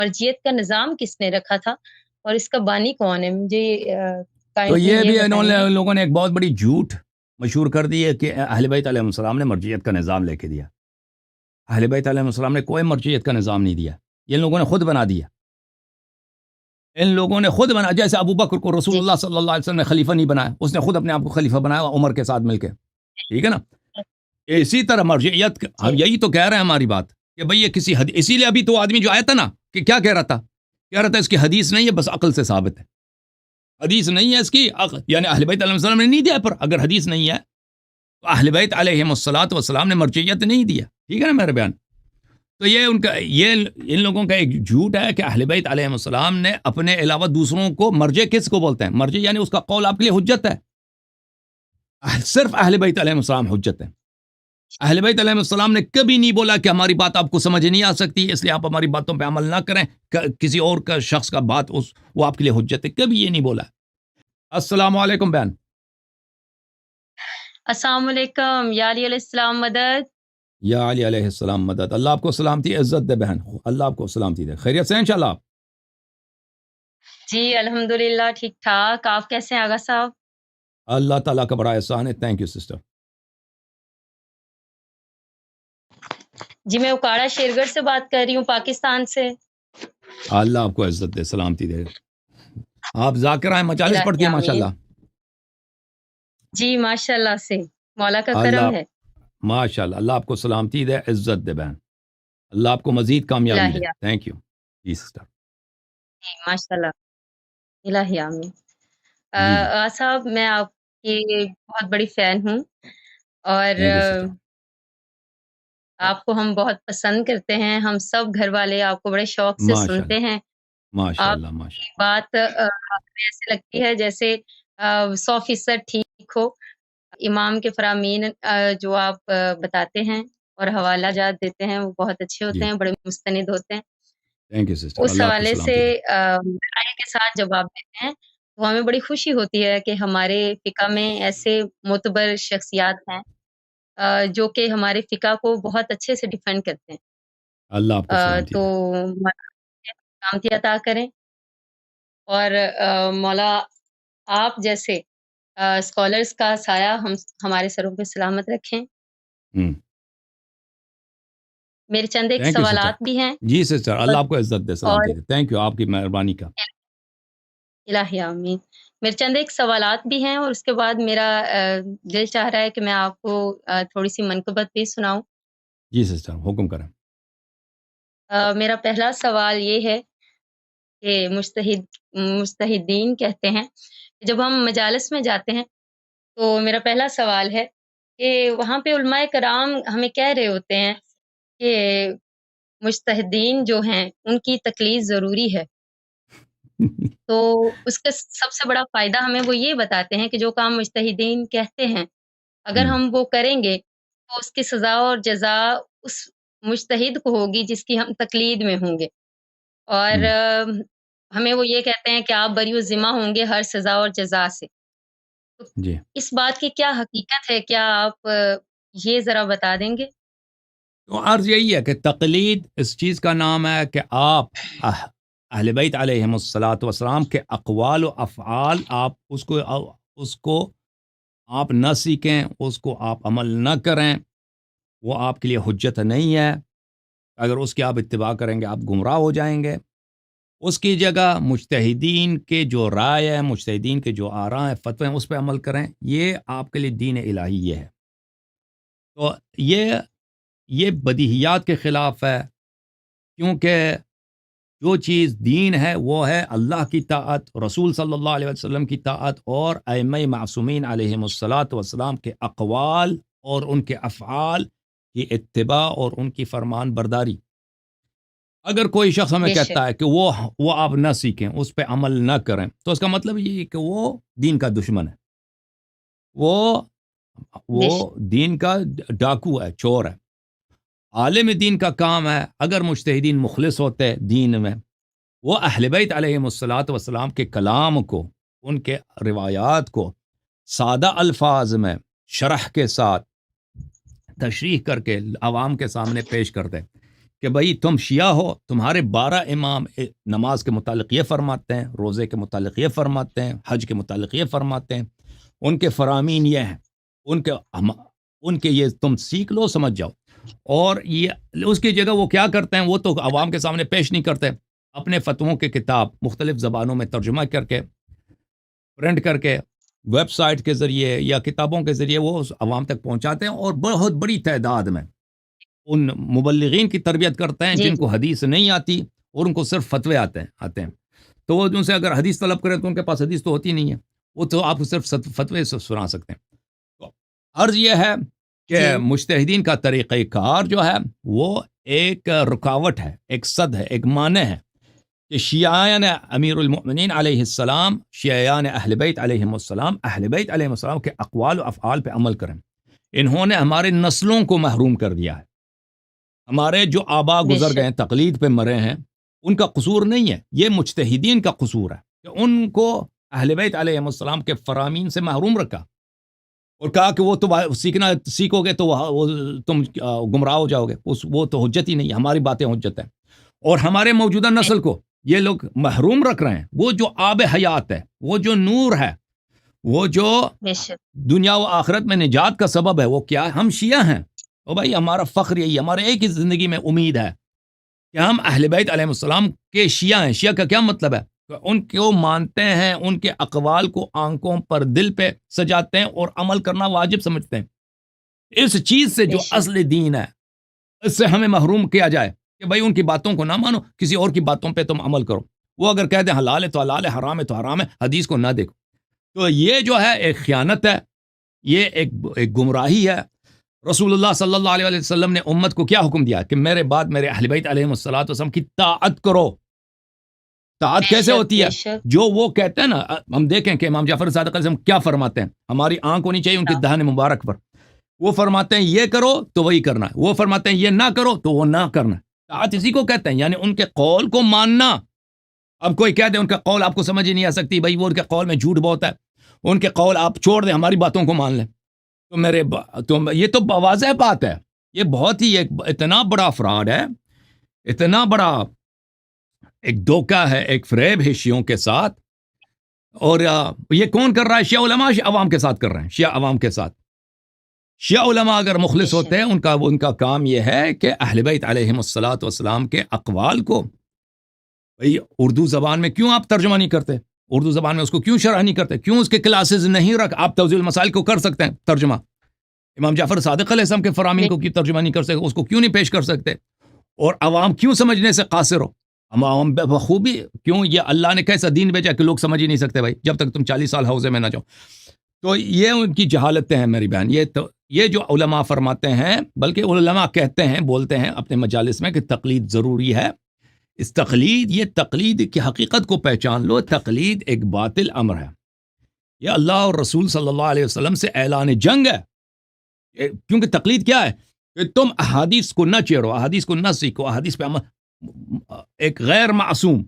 مرجعیت کا نظام کس نے رکھا تھا اور اس کا بانی کون ہے؟ مجھے تو کائنڈلی یہ بھی بتائیں گے۔ لوگوں نے ایک بہت بڑی جھوٹ مشہور کر دی ہے کہ اہل بیت علیہ السلام نے مرجعیت کا نظام لے کے دیا۔ اہل بیت علیہ السلام نے کوئی مرجعیت کا نظام نہیں دیا، یہ لوگوں نے خود بنا دیا۔ ان لوگوں نے خود بنا، جیسے ابو بکر کو رسول جی اللہ صلی اللہ علیہ وسلم نے خلیفہ نہیں بنایا، اس نے خود اپنے آپ کو خلیفہ بنایا عمر کے ساتھ مل کے، ٹھیک ہے نا؟ اسی طرح مرجعیت، ہم جی یہی تو کہہ رہے ہیں ہماری بات کہ بھئی یہ کسی حدیث، اسی لیے ابھی تو آدمی جو آیا تھا نا کہ کیا کہہ رہا تھا اس کی حدیث نہیں ہے، بس عقل سے ثابت ہے۔ حدیث نہیں ہے اس کی، یعنی اہل بیت علیہ السلام نے نہیں دیا، پر اگر حدیث نہیں ہے تو اہل بیت علیہم الصلوۃ والسلام نے مرجعیت نہیں دیا، ٹھیک ہے نا میرے بیان؟ تو یہ ان لوگوں کا ایک جھوٹ ہے کہ اہل بیت علیہ السلام نے اپنے علاوہ دوسروں کو مرجع، کس کو بولتے ہیں مرجع؟ یعنی اس کا قول آپ کے لیے حجت ہے، صرف اہل بیت علیہ السلام حجت ہے۔ اہل بیت علیہ السلام نے کبھی نہیں بولا کہ ہماری بات آپ کو سمجھ نہیں آ سکتی اس لیے آپ ہماری باتوں پہ عمل نہ کریں، کسی اور کا شخص کا بات وہ آپ کے لیے حجت ہے، کبھی یہ نہیں بولا۔ السلام علیکم بہن۔ السلام علیکم، یا علی علیہ السلام مدد۔ یا علی علیہ السلام مدد۔ اللہ آپ کو سلامتی عزت دے بہن، اللہ آپ کو سلامتی دے، خیریت سے ہیں انشاءاللہ آپ؟ جی الحمدللہ ٹھیک ٹھاک، آپ کیسے ہیں آغا صاحب؟ اللہ تعالیٰ کا بڑا احسان ہے، تھینک یو سسٹر۔ جی میں اکاڑا شیرگڑھ سے بات کر رہی ہوں، پاکستان سے۔ اللہ آپ کو عزت دے، سلامتی دے۔ آپ ذاکرہ ہیں، مجالس پڑھتی الہی ہیں آمین۔ ماشاءاللہ۔ جی ماشاءاللہ سے مولا کا اللہ کرم ہے۔ ماشاءاللہ، اللہ آپ کو سلامتی دے، عزت دے بہن، اللہ آپ کو مزید کامیابی دے، الہی تھینک یو جی سسٹر۔ آمین، ماشاءاللہ، الہی آمین۔ جی جی آغا صاحب میں آپ کی بہت بڑی فین ہوں اور تھینک یو سسٹر۔ آپ کو ہم بہت پسند کرتے ہیں، ہم سب گھر والے آپ کو بڑے شوق سے ماشاءاللہ سنتے ہیں۔ آپ ماشاءاللہ کی ماشاءاللہ۔ بات ہمیں ایسے لگتی ہے جیسے 100% ٹھیک ہو۔ امام کے فرامین جو آپ بتاتے ہیں اور حوالہ جات دیتے ہیں وہ بہت اچھے ہوتے جی ہیں، بڑے مستند ہوتے ہیں۔ تھینک یو سسٹر، اس اللہ آپ کو حوالے سے سلامتی دے۔ رائے کے ساتھ جواب دیتے ہیں تو ہمیں بڑی خوشی ہوتی ہے کہ ہمارے فقہ میں ایسے معتبر شخصیات ہیں جو کہ ہمارے فقہ کو بہت اچھے سے ڈیفینڈ کرتے ہیں۔ اللہ آپ کو سلامتی تو دے۔ سلامتی عطا کریں اور مولا آپ جیسے اسکالرس کا سایہ ہمارے سروں پہ سلامت رکھیں۔ میرے چند ایک تھینک یو سسٹر، سوالات بھی ہیں جی سسٹر، اللہ آپ کو عزت دے، اور سلامتی دے، تھینک یو آپ کی مہربانی کا۔ الہی آمین۔ میرے چند ایک سوالات بھی ہیں اور اس کے بعد میرا دل چاہ رہا ہے کہ میں آپ کو تھوڑی سی منقبت بھی سناؤں۔ جی سسٹر حکم کریں۔ میرا پہلا سوال یہ ہے کہ مجتہدین کہتے ہیں کہ جب ہم مجالس میں جاتے ہیں تو میرا پہلا سوال ہے کہ وہاں پہ علماء کرام ہمیں کہہ رہے ہوتے ہیں کہ مجتہدین جو ہیں ان کی تقلید ضروری ہے، تو اس کا سب سے بڑا فائدہ ہمیں وہ یہ بتاتے ہیں کہ جو کام مجتہدین کہتے ہیں اگر ہم وہ کریں گے تو اس کی سزا اور جزا اس مجتہد کو ہوگی جس کی ہم تقلید میں ہوں گے، اور ہمیں وہ یہ کہتے ہیں کہ آپ بری الذمہ ہوں گے ہر سزا اور جزا سے۔ تو جی اس بات کی کیا حقیقت ہے؟ کیا آپ یہ ذرا بتا دیں گے؟ تو عرض یہی ہے کہ تقلید اس چیز کا نام ہے کہ آپ اہل بیت علیہم الصلوۃ والسلام کے اقوال و افعال آپ اس کو آپ نہ سیکھیں، اس کو آپ عمل نہ کریں، وہ آپ کے لیے حجت نہیں ہے۔ اگر اس کی آپ اتباع کریں گے آپ گمراہ ہو جائیں گے۔ اس کی جگہ مجتہدین کے جو رائے ہے، مجتہدین کے جو آراء ہیں، فتوے ہیں، اس پہ عمل کریں، یہ آپ کے لیے دین الہی یہ ہے۔ تو یہ بدیہیات کے خلاف ہے، کیونکہ جو چیز دین ہے وہ ہے اللہ کی طاعت، رسول صلی اللہ علیہ وسلم کی طاعت اور ائمہ معصومین علیہم الصلوۃ والسلام کے اقوال اور ان کے افعال کی اتباع اور ان کی فرمان برداری۔ اگر کوئی شخص ہمیں بے کہتا شک، ہے کہ وہ آپ نہ سیکھیں، اس پہ عمل نہ کریں، تو اس کا مطلب یہ ہے کہ وہ دین کا دشمن ہے، وہ بے وہ شک، دین کا ڈاکو ہے، چور ہے۔ عالم دین کا کام ہے، اگر مجتہدین مخلص ہوتے دین میں، وہ اہل بیت علیہم الصلوۃ والسلام کے کلام کو، ان کے روایات کو سادہ الفاظ میں شرح کے ساتھ تشریح کر کے عوام کے سامنے پیش کرتے۔ کہ بھئی تم شیعہ ہو، تمہارے 12 امام نماز کے متعلق یہ فرماتے ہیں، روزے کے متعلق یہ فرماتے ہیں، حج کے متعلق یہ فرماتے ہیں، ان کے فرامین یہ ہیں، ان کے یہ تم سیکھ لو، سمجھ جاؤ. اور یہ اس کی جگہ وہ کیا کرتے ہیں، وہ تو عوام کے سامنے پیش نہیں کرتے، اپنے فتووں کے کتاب مختلف زبانوں میں ترجمہ کر کے، پرنٹ کر کے، ویب سائٹ کے ذریعے یا کتابوں کے ذریعے وہ عوام تک پہنچاتے ہیں، اور بہت بڑی تعداد میں ان مبلغین کی تربیت کرتے ہیں جی، جن جی، کو حدیث نہیں آتی اور ان کو صرف فتوے آتے ہیں. تو وہ ان سے اگر حدیث طلب کریں تو ان کے پاس حدیث تو ہوتی نہیں ہے، وہ تو آپ کو صرف فتوے سنا سکتے ہیں. تو عرض یہ ہے کہ جی، مجتہدین کا طریقہ کار جو ہے وہ ایک رکاوٹ ہے، ایک صد ہے، ایک مانع ہے کہ شیعان امیر المؤمنین علیہ السلام، شیعان اہل بیت علیہم السلام، اہل بیت علیہم السلام کے اقوال و افعال پہ عمل کریں. انہوں نے ہمارے نسلوں کو محروم کر دیا ہے. ہمارے جو آبا بے گزر گئے شک، ہیں، تقلید پہ مرے ہیں، ان کا قصور نہیں ہے، یہ مجتہدین کا قصور ہے کہ ان کو اہل بیت علیہ السلام کے فرامین سے محروم رکھا، اور کہا کہ وہ تو سیکھو گے تو وہ تم گمراہ ہو جاؤ گے، وہ تو حجت ہی نہیں ہے، ہماری باتیں حجت ہیں. اور ہمارے موجودہ بے نسل کو یہ لوگ محروم رکھ رہے ہیں. وہ جو آب حیات ہے، وہ جو نور ہے، وہ جو بے شک، دنیا و آخرت میں نجات کا سبب ہے، وہ کیا ہے؟ ہم شیعہ ہیں. او بھائی، ہمارا فخر یہی ہے، ہمارے ایک ہی زندگی میں امید ہے کہ ہم اہل بیت علیہ السلام کے شیعہ ہیں. شیعہ کا کیا مطلب ہے؟ کہ ان کو مانتے ہیں، ان کے اقوال کو آنکھوں پر دل پہ سجاتے ہیں اور عمل کرنا واجب سمجھتے ہیں. اس چیز سے بے جو شک، اصل دین ہے، اس سے ہمیں محروم کیا جائے کہ بھائی ان کی باتوں کو نہ مانو، کسی اور کی باتوں پہ تم عمل کرو. وہ اگر کہتے ہیں حلال ہے تو حلال ہے، حرام ہے تو حرام ہے، حدیث کو نہ دیکھو. تو یہ جو ہے ایک خیانت ہے، یہ ایک گمراہی ہے. رسول اللہ صلی اللہ علیہ وسلم نے امت کو کیا حکم دیا کہ میرے بعد میرے اہل بیت علیہ السلام کی طاعت کرو. طاعت بے کیسے شک، ہوتی ہے؟ بے شک، جو وہ کہتے ہیں نا، ہم دیکھیں کہ امام جعفر صادق علیہ السلام کیا فرماتے ہیں، ہماری آنکھ ہونی چاہیے ان کی دہن مبارک پر. وہ فرماتے ہیں یہ کرو تو وہی کرنا ہے، وہ فرماتے ہیں یہ نہ کرو تو وہ نہ کرنا ہے. طاعت اسی کو کہتے ہیں، یعنی ان کے قول کو ماننا. اب کوئی کہہ دے ان کا قول آپ کو سمجھ ہی نہیں آ سکتی، بھائی وہ ان کے قول میں جھوٹ بہت ہے، ان کے قول آپ چھوڑ دیں، ہماری باتوں کو مان لیں. تو یہ تو واضح بات ہے، یہ بہت ہی اتنا بڑا فراڈ ہے، اتنا بڑا ایک دھوکہ ہے، ایک فریب ہے شیعوں کے ساتھ. اور یہ کون کر رہا ہے؟ شیعہ علماء عوام کے ساتھ کر رہے ہیں، شیعہ عوام کے ساتھ. شیعہ علماء اگر بے مخلص شک، ہوتے ہیں، ان کا کام یہ ہے کہ اہل بیت علیہم الصلاۃ والسلام کے اقوال کو، بھئی اردو زبان میں کیوں آپ ترجمہ نہیں کرتے؟ اردو زبان میں اس کو کیوں شرح نہیں کرتے؟ کیوں اس کے کلاسز نہیں رکھ؟ آپ توضیح المسائل کو کر سکتے ہیں ترجمہ. امام جعفر صادق علیہ السلام کے فرامین بے کو کیوں ترجمہ نہیں کر سکتے؟ اس کو کیوں نہیں پیش کر سکتے؟ اور عوام کیوں سمجھنے سے قاصر ہو؟ عوام بخوبی کیوں، یہ اللہ نے کیسا دین بھیجا کہ لوگ سمجھ ہی نہیں سکتے بھائی، جب تک تم 40 سال حوضے میں نہ جاؤ. تو یہ ان کی جہالتیں ہیں میری بہن. یہ جو علماء فرماتے ہیں، بلکہ علماء کہتے ہیں، بولتے ہیں اپنے مجالس میں کہ تقلید ضروری ہے. اس یہ تقلید کی حقیقت کو پہچان لو. تقلید ایک باطل امر ہے، یہ اللہ اور رسول صلی اللہ علیہ وسلم سے اعلان جنگ ہے. کیونکہ تقلید کیا ہے کہ تم احادیث کو نہ چیرو، احادیث کو نہ سیکھو، احادیث پہ ایک غیر معصوم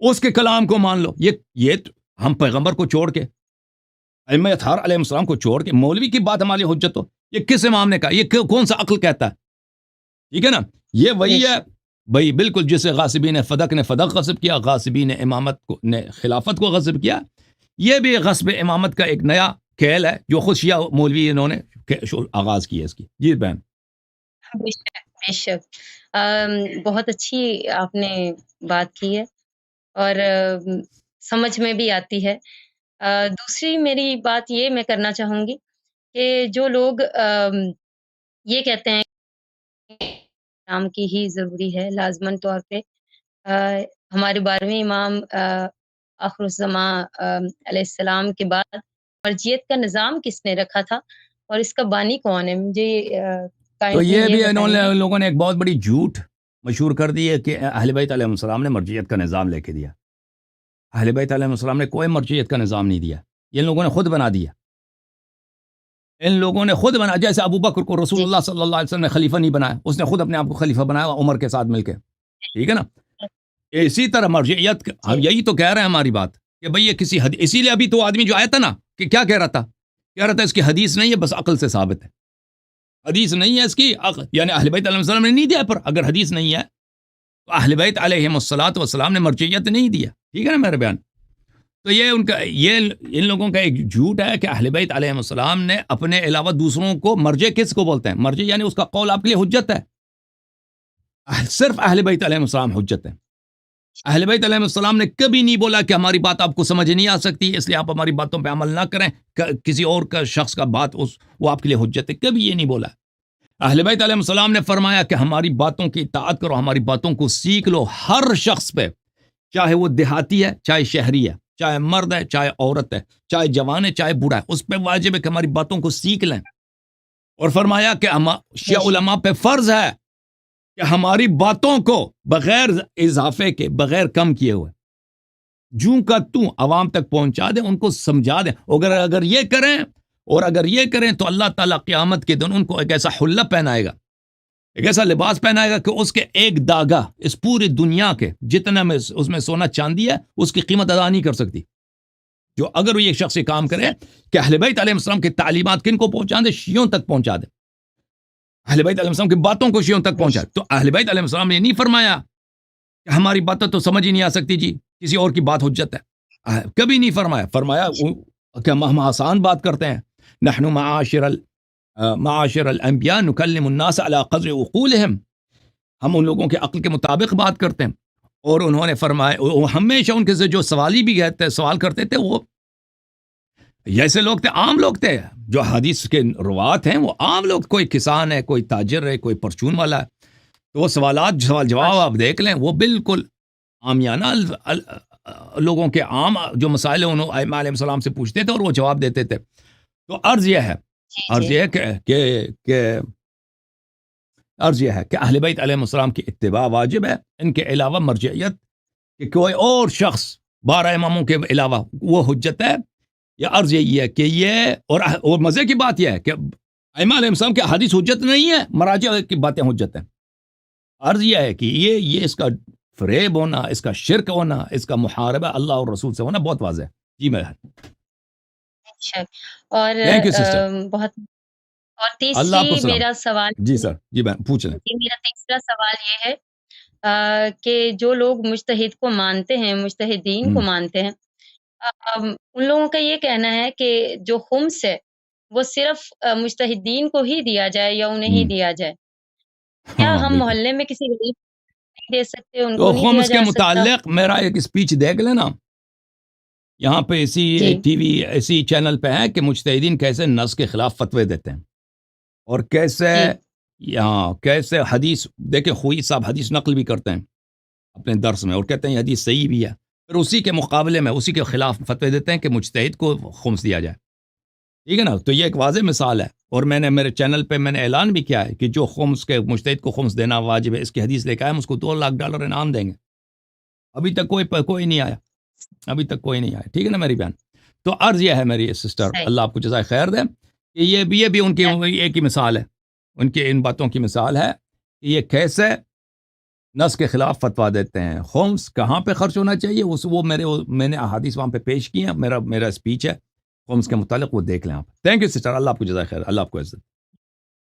اس کے کلام کو مان لو. یہ ہم پیغمبر کو چھوڑ کے، ائمہ اطہار علیہ السلام کو چھوڑ کے مولوی کی بات ہماری حجت ہو؟ یہ کس امام نے کہا؟ یہ کون سا عقل کہتا ہے؟ ٹھیک ہے نا. یہ بے وہی ہے شک، بھائی، بالکل جسے غاصبین فدق نے فدق غصب کیا، غاصبین امامت کو نے خلافت کو غصب کیا. یہ بھی غصب امامت کا ایک نیا کھیل ہے جو خود شیعہ مولوی انہوں نے آغاز کیا اس کی. جی بہن. بے شک، بے شک. بہت اچھی آپ نے بات کی ہے، اور سمجھ میں بھی آتی ہے. دوسری میری بات یہ میں کرنا چاہوں گی کہ جو لوگ یہ کہتے ہیں نام کی ہی ضروری ہے لازماً طور پہ، ہمارے 12ویں امام آخر الزماں علیہ السلام کے بعد مرجیت کا نظام کس نے رکھا تھا اور اس کا بانی کون ہے؟ مجھے تو کائنڈلی یہ یہ بھی بتائیں گے. لوگوں نے ایک بہت بڑی جھوٹ مشہور کر دی ہے کہ اہل بیت علیہ السلام نے مرجعیت کا نظام لے کے دیا. اہل بیت علیہ السلام نے کوئی مرجعیت کا نظام نہیں دیا، یہ لوگوں نے خود بنا دیا. ان لوگوں نے خود بنا، جیسے ابو بکر کو رسول جی، اللہ صلی اللہ علیہ وسلم نے خلیفہ نہیں بنایا، اس نے خود اپنے آپ کو خلیفہ بنایا عمر کے ساتھ مل کے. ٹھیک ہے نا. اسی طرح مرجعیت، ہم جی، یہی تو کہہ رہے ہیں ہماری بات کہ بھئی یہ کسی اسی لیے ابھی تو آدمی جو آیا تھا نا کہ کیا کہہ رہا تھا اس کی حدیث نہیں ہے، بس عقل سے ثابت ہے. حدیث نہیں ہے اس کی، یعنی اہل بیت علیہ السلام نے نہیں دیا، پر اگر حدیث نہیں ہے تو اہل بیت علیہم الصلوۃ والسلام نے مرجعیت نہیں دیا. ٹھیک ہے نا میرے بیان. تو یہ ان لوگوں کا ایک جھوٹ ہے کہ اہل بیت علیہ السلام نے اپنے علاوہ دوسروں کو مرجع کس کو بولتے ہیں؟ مرجع یعنی اس کا قول آپ کے لیے حجت ہے. صرف اہل بیت علیہ السلام حجت ہے. اہل بیت علیہ السلام نے کبھی نہیں بولا کہ ہماری بات آپ کو سمجھ نہیں آ سکتی اس لیے آپ ہماری باتوں پہ عمل نہ کریں، کسی اور کا شخص کا بات وہ آپ کے لیے حجت ہے. کبھی یہ نہیں بولا. اہل بیت علیہ السلام نے فرمایا کہ ہماری باتوں کی اطاعت کرو، ہماری باتوں کو سیکھ لو. ہر شخص پہ، چاہے وہ دیہاتی ہے، چاہے شہری ہے، چاہے مرد ہے، چاہے عورت ہے، چاہے جوان ہے، چاہے بوڑھا ہے، اس پہ واجب ہے کہ ہماری باتوں کو سیکھ لیں. اور فرمایا کہ شیعہ علماء پہ فرض ہے کہ ہماری باتوں کو بغیر اضافے کے، بغیر کم کیے ہوئے، جوں کا توں عوام تک پہنچا دیں، ان کو سمجھا دیں. اگر یہ کریں تو اللہ تعالیٰ قیامت کے دن ان کو ایک ایسا حلہ پہنائے گا، ایک ایسا لباس پہنائے گا کہ اس کے ایک داغا اس پوری دنیا کے جتنا میں اس میں سونا چاندی ہے اس کی قیمت ادا نہیں کر سکتی. جو اگر وہ یہ شخص یہ کام کرے کہ اہل بیت علیہ السلام کی تعلیمات کن کو پہنچا دے؟ شیعوں تک پہنچا دے. اہل بیت علیہ السلام کی باتوں کو شیعوں تک پہنچا. تو اہل بیت علیہ السلام نے یہ نہیں فرمایا کہ ہماری باتیں تو سمجھ ہی نہیں آ سکتی جی، کسی اور کی بات حجت ہے. کبھی نہیں فرمایا. فرمایا کہ ہم آسان بات کرتے ہیں. نحن معاشر الانبیاء نکلم الناس علی قدر عقولہم، ہم ان لوگوں کے عقل کے مطابق بات کرتے ہیں. اور انہوں نے فرمایا ہمیشہ ان کے سے جو سوالی بھی کہتے سوال کرتے تھے وہ ایسے لوگ تھے، عام لوگ تھے. جو حدیث کے روات ہیں وہ عام لوگ، کوئی کسان ہے، کوئی تاجر ہے، کوئی پرچون والا ہے. تو وہ سوال جواب آپ دیکھ لیں، وہ بالکل عامیانہ لوگوں کے عام جو مسائل ہیں انہوں ائمہ علیہ السلام سے پوچھتے تھے اور وہ جواب دیتے تھے. تو عرض یہ ہے کہ اہل بیت علیہ السلام کی اتباع واجب ہے. ان کے علاوہ مرجعیت کہ کوئی اور شخص 12 اماموں کے علاوہ وہ حجت ہے. یا عرض یہی ہے کہ یہ اور مزے کی بات یہ ہے کہ ائمہ علیہ السلام کی حدیث حجت نہیں ہے، مراجع کی باتیں حجت ہیں. عرض یہ ہے کہ یہ اس کا فریب ہونا، اس کا شرک ہونا، اس کا محاربہ اللہ اور رسول سے ہونا بہت واضح ہے. جی میں اچھا. اور تھینک یو سسٹر. بہت اور اللہ آپ کو تیسری سلام. میرا سوال جی سر، جی بہن پوچھ لیں. میرا تیسرا سوال یہ ہے کہ جو لوگ مجتہد کو مانتے ہیں، مجتہدین کو مانتے ہیں، ان لوگوں کا یہ کہنا ہے کہ جو خمس ہے وہ صرف مجتہدین کو ہی دیا جائے یا انہیں ہی دیا جائے. کیا ہاں ہم بالکل. محلے میں کسی غریب کو نہیں دے سکتے، ان کو تو نہیں دیا خمس کے جا سکتا؟ متعلق میرا ایک اسپیچ دیکھ لینا یہاں پہ اسی جی ٹی وی اسی چینل پہ ہے کہ مجتہدین کیسے نص کے خلاف فتوے دیتے ہیں اور کیسے حدیث دیکھیں. خوئی صاحب حدیث نقل بھی کرتے ہیں اپنے درس میں اور کہتے ہیں یہ حدیث صحیح بھی ہے، پھر اسی کے مقابلے میں اسی کے خلاف فتوے دیتے ہیں کہ مجتہد کو خمس دیا جائے. ٹھیک ہے نا. تو یہ ایک واضح مثال ہے. اور میں نے میرے چینل پہ میں نے اعلان بھی کیا ہے کہ جو خمس کے مجتہد کو خمس دینا واجب ہے، اس کی حدیث لے کے آئے ہم اس کو $2 لاکھ انعام دیں گے. ابھی تک کوئی نہیں آیا، ابھی تک کوئی نہیں آیا. ٹھیک ہے نا میری بہن. تو عرض یہ ہے میری سسٹر، صحیح. اللہ آپ کو جزائے خیر دے، کہ یہ بھی ان کی ایک ہی مثال ہے، ان کے ان باتوں کی مثال ہے کہ یہ کیسے نص کے خلاف فتویٰ دیتے ہیں. خمس کہاں پہ خرچ ہونا چاہیے میں نے احادیث وہاں پہ پیش کی ہیں. میرا اسپیچ ہے خمس کے متعلق، وہ دیکھ لیں آپ. تھینک یو سسٹر، اللہ آپ کو جزائے خیر، اللہ آپ کو عزت.